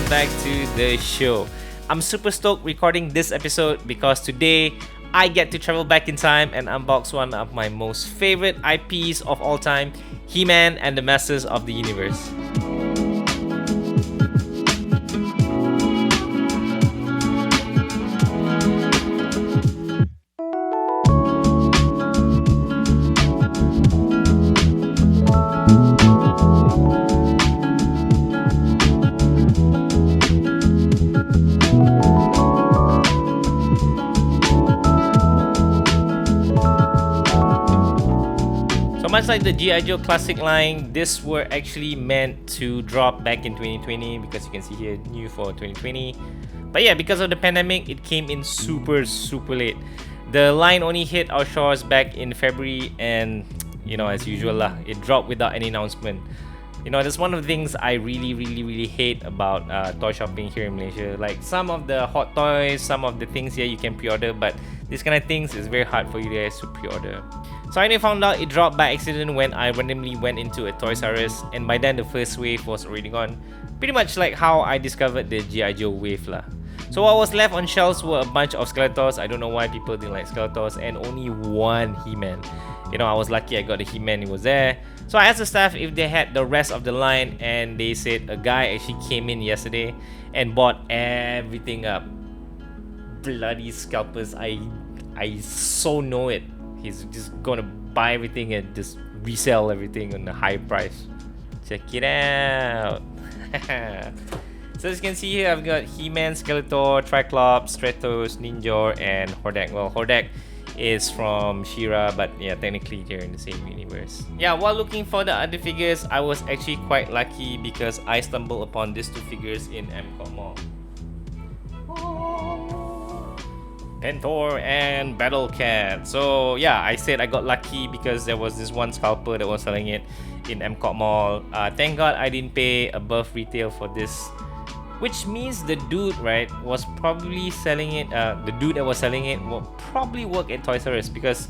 welcome back to the show. I'm super stoked recording this episode because today I get to travel back in time and unbox one of my most favorite IPs of all time, He-Man and the Masters of the Universe. Much like the G.I. Joe classic line, this were actually meant to drop back in 2020 because you can see here new for 2020. But yeah, because of the pandemic, it came in super late. The line only hit our shores back in February, and as usual lah, it dropped without any announcement. That's one of the things I really hate about toy shopping here in Malaysia. Like some of the hot toys, some of the things here you can pre-order, but this kind of things is very hard for you guys to pre-order. So I only found out it dropped by accident when I randomly went into a Toys R Us, and by then the first wave was already gone. Pretty much like how I discovered the G.I. Joe wave lah. So what was left on shelves were a bunch of Skeletors. I don't know why people didn't like Skeletors, and only one He-Man. I was lucky I got the He-Man, it was there. So I asked the staff if they had the rest of the line, and they said a guy actually came in yesterday and bought everything up. Bloody scalpers, I so know it. He's just gonna buy everything and just resell everything on a high price. Check it out. So as you can see here, I've got He-Man, Skeletor, Triclops, Stratos, Ninja, and Hordak. Well, Hordak is from She-Ra, but yeah, technically they're in the same universe. Yeah, while looking for the other figures, I was actually quite lucky because I stumbled upon these two figures in Epcot Mall. Pentor and Battlecat. So yeah, I said I got lucky because there was this one scalper that was selling it in Epcot Mall. Thank God I didn't pay above retail for this, which means the dude, right, was probably selling it. The dude that was selling it will probably work at Toys R Us, because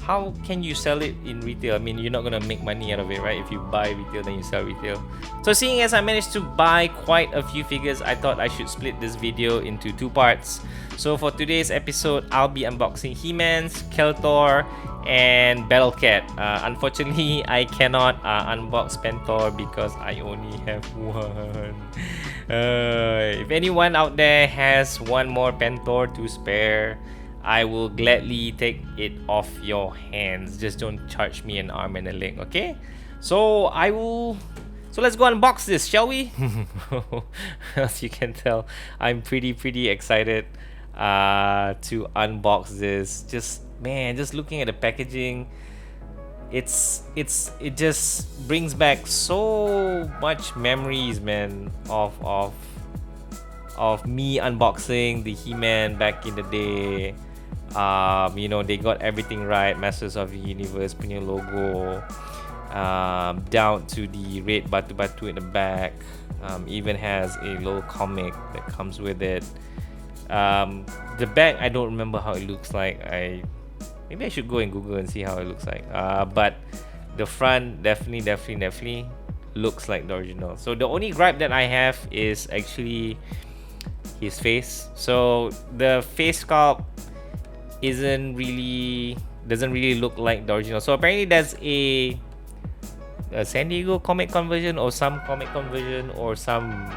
how can you sell it in retail? I mean, you're not gonna make money out of it, right? If you buy retail, then you sell retail. So seeing as I managed to buy quite a few figures, I thought I should split this video into two parts. So for today's episode, I'll be unboxing He-Man, Skeletor, and Battlecat. Unfortunately, I cannot unbox Pentor because I only have one. If anyone out there has one more Pentor to spare, I will gladly take it off your hands. Just don't charge me an arm and a leg, okay? So let's go unbox this, shall we? As you can tell, I'm pretty excited to unbox this. Just looking at the packaging, it just brings back so much memories, man, of me unboxing the He-Man back in the day. They got everything right. Masters of the Universe punya logo, down to the red batu-batu in the back. Even has a little comic that comes with it. The back, I don't remember how it looks like. Maybe I should go and Google and see how it looks like. But the front definitely looks like the original. So the only gripe that I have is actually his face. So the face sculpt doesn't really look like the original. So apparently there's a San Diego comic conversion, or some comic conversion, or some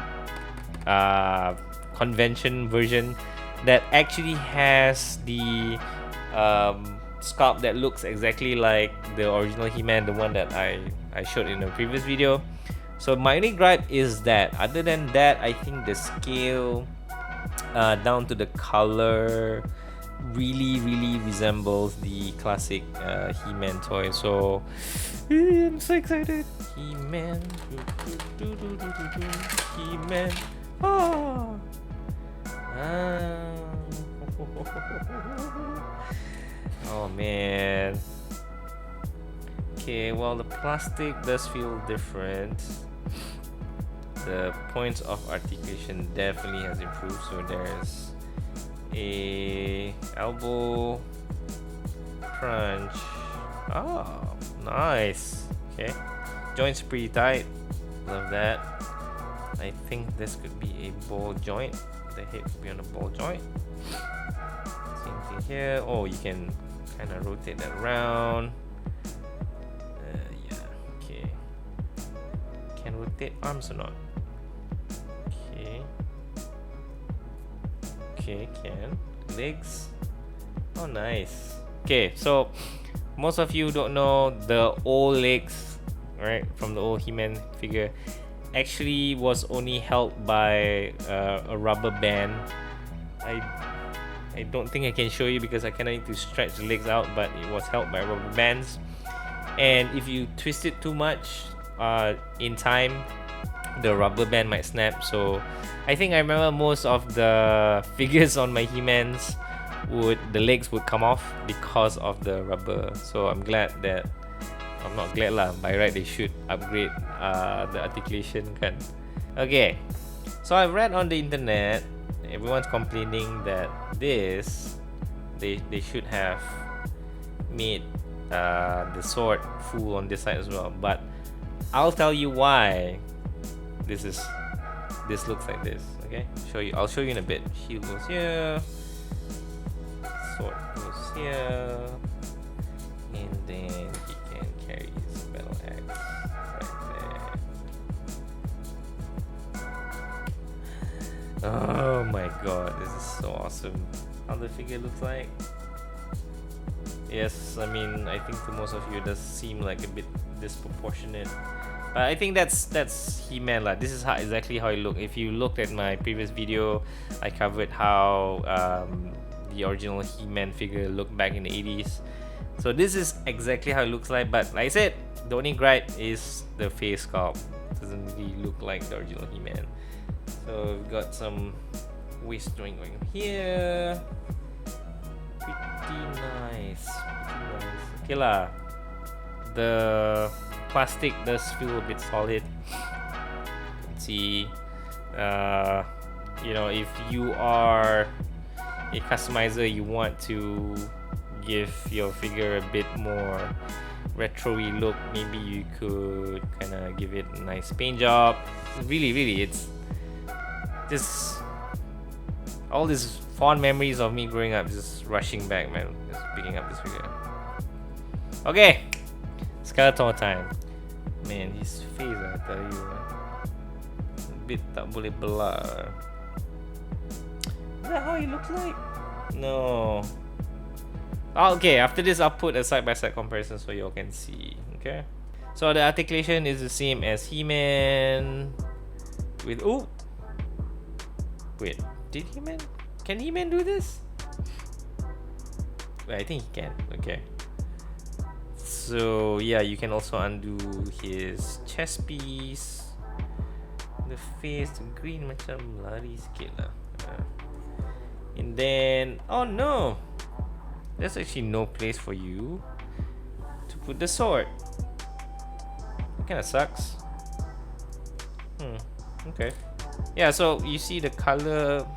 convention version that actually has the sculpt that looks exactly like the original He-Man, the one that I showed in the previous video. So my only gripe is that. Other than that, I think the scale down to the color really resembles the classic He-Man toy. So I'm so excited. He-Man, He-Man. Oh. Oh man. Okay, well, the plastic does feel different. The points of articulation definitely has improved. So there's a elbow crunch. Oh, nice. Okay, joints pretty tight. Love that. I think this could be a ball joint. The head could be on a ball joint. Same thing here. Oh, you can kind of rotate that around. Yeah, okay. Can rotate arms or not? Okay. Okay, can. Legs. Oh, nice. Okay, so most of you don't know the old legs, right, from the old He-Man figure actually was only held by a rubber band. I don't think I can show you because I kind of need to stretch the legs out, but it was held by rubber bands. And if you twist it too much in time, the rubber band might snap. So I think I remember most of the figures on my He-Mans the legs would come off because of the rubber. So I'm glad that, I'm not glad lah, by right they should upgrade the articulation kan. Okay, so I've read on the internet, everyone's complaining that this they should have made the sword full on this side as well, but I'll tell you why this looks like this. Okay, I'll show you in a bit. Shield goes here, sword goes here, and then he can carry his battle axe right there. Oh my god, this is so awesome. How the figure looks like. Yes, I mean, I think to most of you it does seem like a bit disproportionate, but I think that's He-Man lah. This is exactly how it looked. If you looked at my previous video, I covered how the original He-Man figure looked back in the 80s. So this is exactly how it looks like, but like I said, the only gripe is the face sculpt. It doesn't really look like the original He-Man. So we've got some waist joint going here. Pretty nice. Okay lah. The plastic does feel a bit solid. Let's see. You know, if you are a customizer, you want to give your figure a bit more retro-y look, maybe you could kind of give it a nice paint job. Really, it's just all these fond memories of me growing up just rushing back, man, just picking up this figure. Okay, Skeletor time. Man, his face, I tell you, a bit tak boleh belah. Is that how he looks like? No. Oh, okay, after this I'll put a side-by-side comparison so you all can see. Okay, so the articulation is the same as He-Man with, oh wait, can He-Man do this? Wait, I think he can. Okay, so yeah, you can also undo his chest piece. The face, the green macam lari sikit lah. And then, oh no, there's actually no place for you to put the sword. That kind of sucks. Okay. Yeah, so you see the color,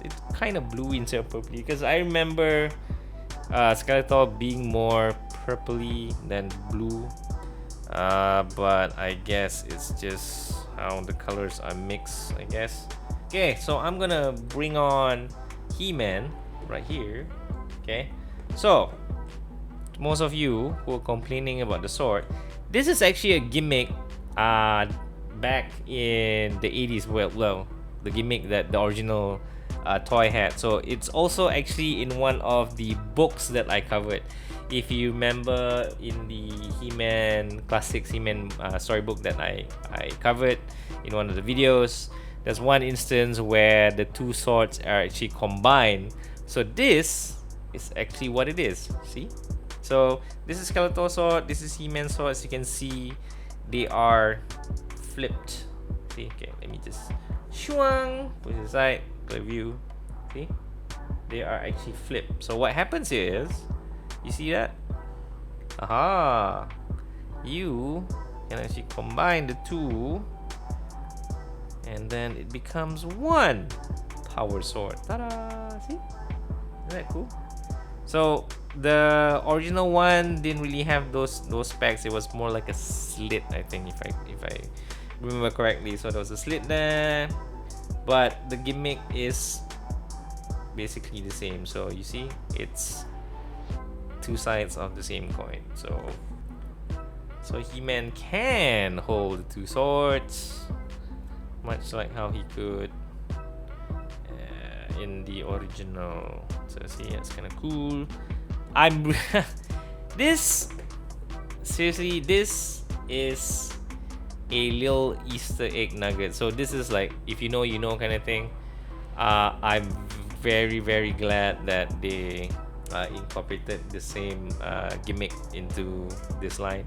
it's kind of blue instead of purpley, because I remember Skeletor being more purpley than blue, but I guess it's just how the colors are mixed, I guess. Okay, so I'm gonna bring on He-Man right here. Okay, so most of you who are complaining about the sword, this is actually a gimmick back in the 80s. Well, the gimmick that the original toy had. So it's also actually in one of the books that I covered. If you remember, in the He-Man Classics He-Man storybook that I covered in one of the videos, there's one instance where the two swords are actually combined. So this is actually what it is. See? So this is Skeletor sword, this is He-Man sword. As you can see, they are flipped. See? Okay, let me just shuang, put it aside, the view. See? They are actually flipped. So what happens is, you see that? Aha! You can actually combine the two, and then it becomes one power sword. Ta-da! See? Isn't that cool? So the original one didn't really have those specs. It was more like a slit, I think, if I remember correctly. So there was a slit there, but the gimmick is basically the same. So you see, it's two sides of the same coin. So He-Man can hold two swords, much like how he could in the original. So see, it's kind of cool. I'm this seriously, this is a little Easter egg nugget. So this is like, if you know, you know, kind of thing. I'm very, very glad that they incorporated the same gimmick into this line.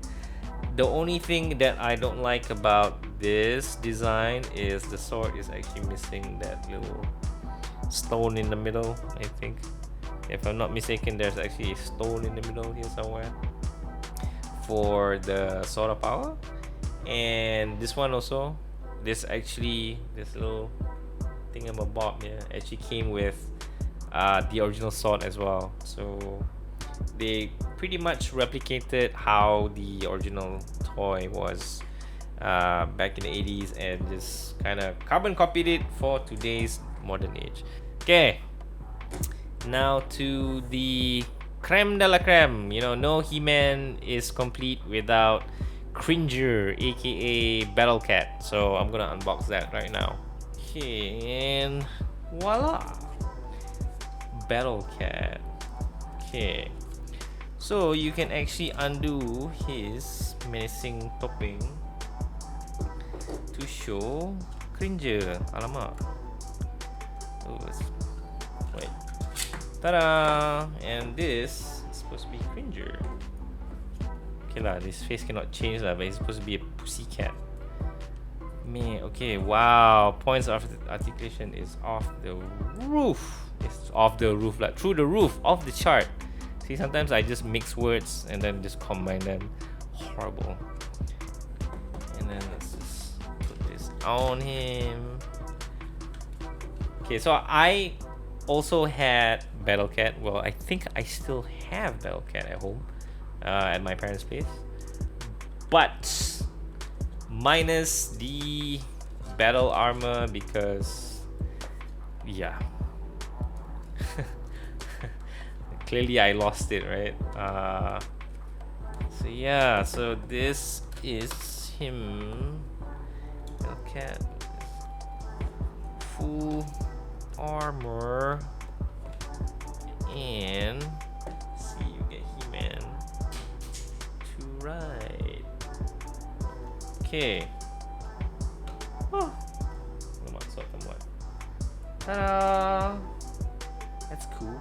The only thing that I don't like about this design is the sword is actually missing that little stone in the middle. I think, if I'm not mistaken, there's actually a stone in the middle here somewhere for the sword of power. And this one also, this little thingamabob here actually came with the original sword as well. So they pretty much replicated how the original toy was back in the 80s and just kind of carbon copied it for today's modern age. Okay, now to the creme de la creme. You know, no He-Man is complete without Cringer, aka Battlecat. So I'm gonna unbox that right now. Okay, and voila, Battlecat. Okay, so you can actually undo his menacing topping to show Cringer. Alamak. Oh, wait. Ta-da! And this is supposed to be Cringer. Okay lah, this face cannot change lah, but it's supposed to be a pussycat. Man, okay, wow. Points of articulation is off the roof. It's off the roof, like through the roof, off the chart. See, sometimes I just mix words and then just combine them. Horrible. And then let's just put this on him. Okay, so I also had Battlecat. Well, I think I still have Battlecat at home, at my parents' place, but minus the battle armor because, yeah, clearly I lost it, right? So yeah, so this is him, Battlecat, full armor, and see, you get He-Man to ride. Okay. Oh. Ta-da! That's cool.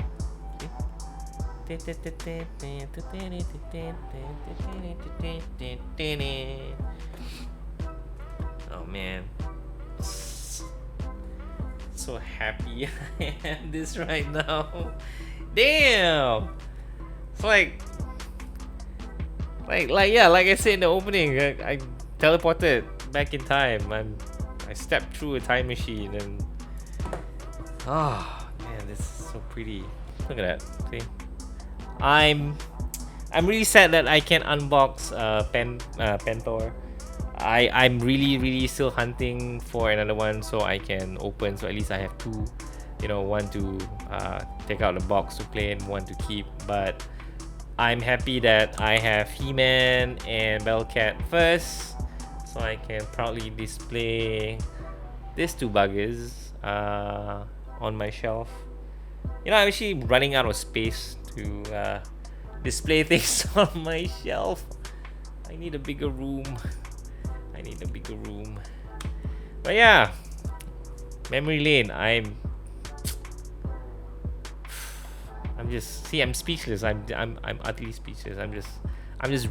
Oh man. So happy I am this right now. Damn! It's like yeah, like I said in the opening, I teleported back in time. I stepped through a time machine and man, this is so pretty. Look at that. See? I'm really sad that I can't unbox Pentor. I'm really still hunting for another one so I can open, so at least I have two, you know, one to take out the box to play and one to keep. But I'm happy that I have He-Man and Battlecat first, so I can proudly display these two buggers on my shelf. You know, I'm actually running out of space to display things on my shelf. I need a bigger room. But yeah, memory lane. I'm just, see, I'm speechless. I'm utterly speechless. I'm just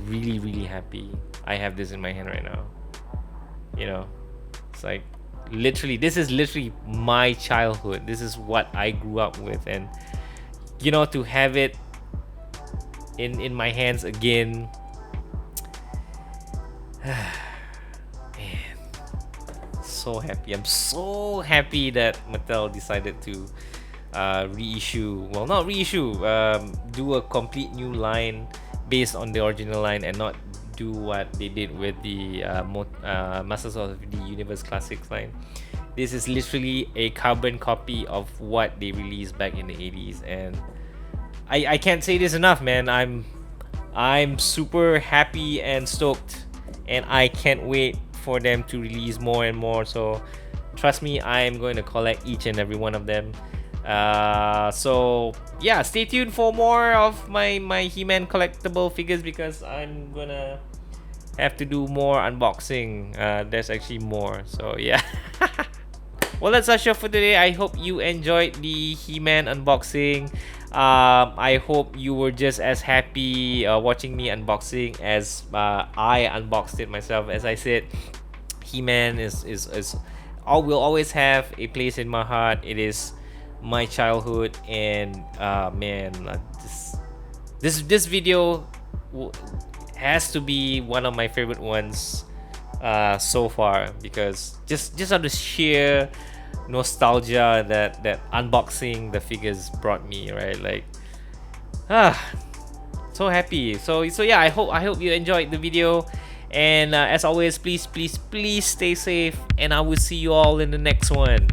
really happy I have this in my hand right now. You know, it's like literally, this is literally my childhood. This is what I grew up with, and you know, to have it in my hands again. Man, so happy. I'm so happy that Mattel decided to reissue, well, not reissue, do a complete new line based on the original line and not do what they did with the Masters of the Universe Classics line. This is literally a carbon copy of what they released back in the 80s, and I can't say this enough, man. I'm super happy and stoked, and I can't wait for them to release more and more. So trust me, I'm going to collect each and every one of them. So yeah, stay tuned for more of my He-Man collectible figures, because I'm gonna have to do more unboxing. There's actually more, so yeah. Well, that's our show for today. I hope you enjoyed the He-Man unboxing. I hope you were just as happy watching me unboxing as I unboxed it myself. As I said, He-Man will always have a place in my heart. It is my childhood, and man, this video has to be one of my favorite ones so far, because just on the sheer nostalgia that unboxing the figures brought me, right? Like, so happy. So yeah, I hope you enjoyed the video, and as always, please stay safe, and I will see you all in the next one.